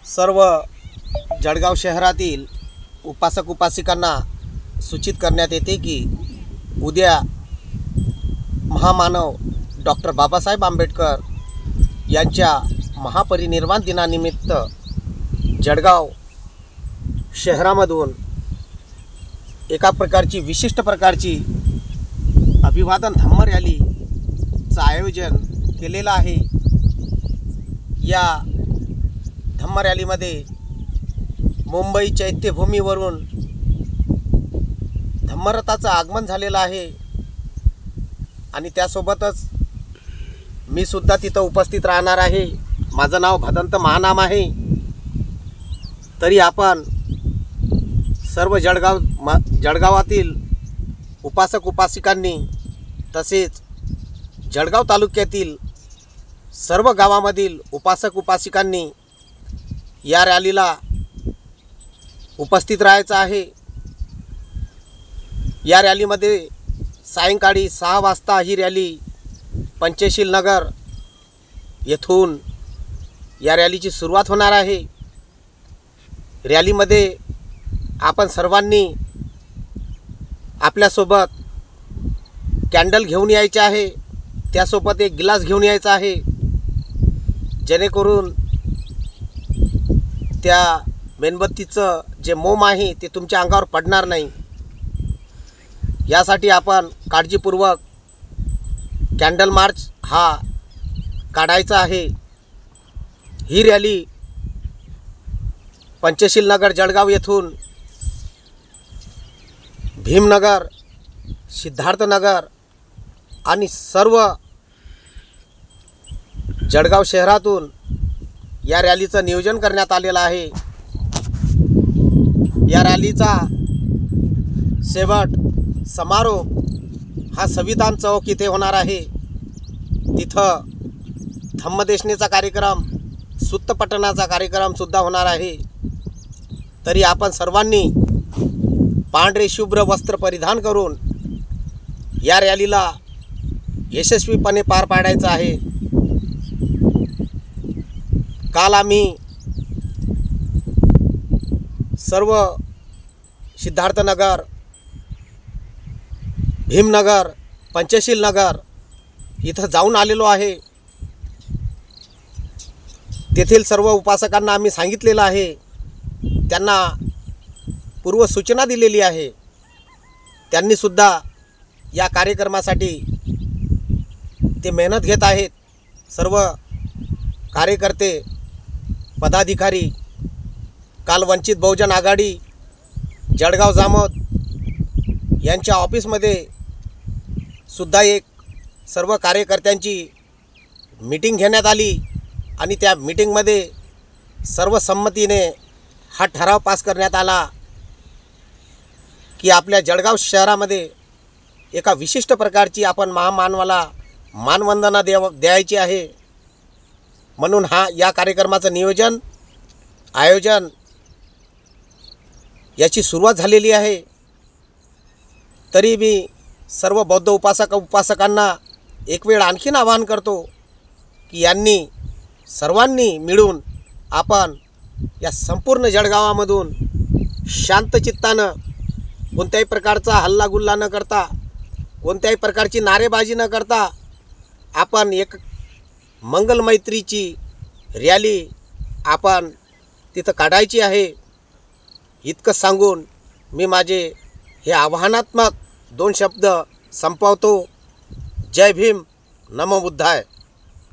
सर्व जळगाव शहरातील उपासक उपासिकांना सूचित करण्यात येते की उद्या महामानव डॉक्टर बाबासाहेब आंबेडकर यांच्या महापरिनिर्वाण दिनानिमित्त जळगाव शहरामधून एका प्रकारची विशिष्ट प्रकारची अभिवादन धम्म रॅलीचं आयोजन केलेलं आहे। या धम्म रॅलीमध्ये मुंबई चैत्यभूमीवरून धम्मरथाचं आगमन झालेलं आहे आणि त्यासोबतच मी सुद्धा तिथं उपस्थित राहणार आहे। माझं नाव भदंत महानाम आहे। तरी आपण सर्व जळगावातील उपासक उपासिकांनी तसेच जळगाव तालुक्यातील सर्व गावामधील उपासक उपासिकांनी या रॅलीला उपस्थित राहायचं आहे। या रॅलीमध्ये सायंकाळी 6 वाजता ही रॅली पंचशील नगर येथून या रॅलीची सुरुवात होणार आहे। रॅलीमध्ये आपण सर्वांनी आपल्यासोबत कॅन्डल घेऊन यायचे आहे, त्यासोबत एक ग्लास घेऊन यायचा आहे, जेणेकरून त्या मेणबत्तीचं जे मोम आहे ते तुमच्या अंगावर पडणार नाही। यासाठी आपण काळजीपूर्वक कॅन्डल मार्च हा काढायचा आहे। ही रॅली पंचशील नगर जळगाव येथून भीमनगर, सिद्धार्थनगर आणि सर्व जळगाव शहरातून या रॅलीचं नियोजन करण्यात आलेलं आहे। या रॅलीचा शेवट समारोप हा संविधान चौक इथे होणार आहे। तिथं धम्मदेशनेचा कार्यक्रम, सुत्तपठणाचा कार्यक्रम सुद्धा होणार आहे। तरी आपण सर्वांनी पांढरे शुभ्र वस्त्र परिधान करून या रॅलीला यशस्वीपणे पार पाडायचं आहे। काल आम्ही सर्व सिद्धार्थनगर, भीमनगर, पंचशील नगर इथं जाऊन आलेलो आहे। तेथील सर्व उपासकांना आम्ही सांगितलेलं आहे, त्यांना पूर्व सूचना दिलेली आहे। त्यांनी सुद्धा या कार्यक्रमासाठी ते मेहनत घेत आहेत। सर्व कार्यकर्ते, पदाधिकारी काल वंचित बहुजन आघाडी जळगाव जामोद यांच्या ऑफिसमध्ये सुद्धा एक सर्व कार्यकर्त्यांची मीटिंग घेण्यात आली आणि त्या मीटिंगमध्ये सर्वसंमतीने हा ठराव पास करण्यात आला की आपल्या जळगाव शहरामध्ये एका विशिष्ट प्रकारची आपण महामानवाला मानवंदना द्यायची आहे। म्हणून या कार्यक्रमाचं नियोजन, आयोजन याची सुरुवात झालेली आहे। तरी मी सर्व बौद्ध उपासकांना एक वेळ आणखीन आवाहन करतो की यांनी सर्वांनी मिळून आपण या संपूर्ण जळगावामधून शांतचित्तानं, कोणत्याही प्रकारचा हल्लागुल्ला न करता, कोणत्याही प्रकारची नारेबाजी न करता आपण एक मंगलमैत्रीची रॅली आपण तिथं काढायची आहे। इतकं सांगून मी माझे हे आव्हानात्मक 2 शब्द संपवतो। जय भीम, नमो बुद्धाय।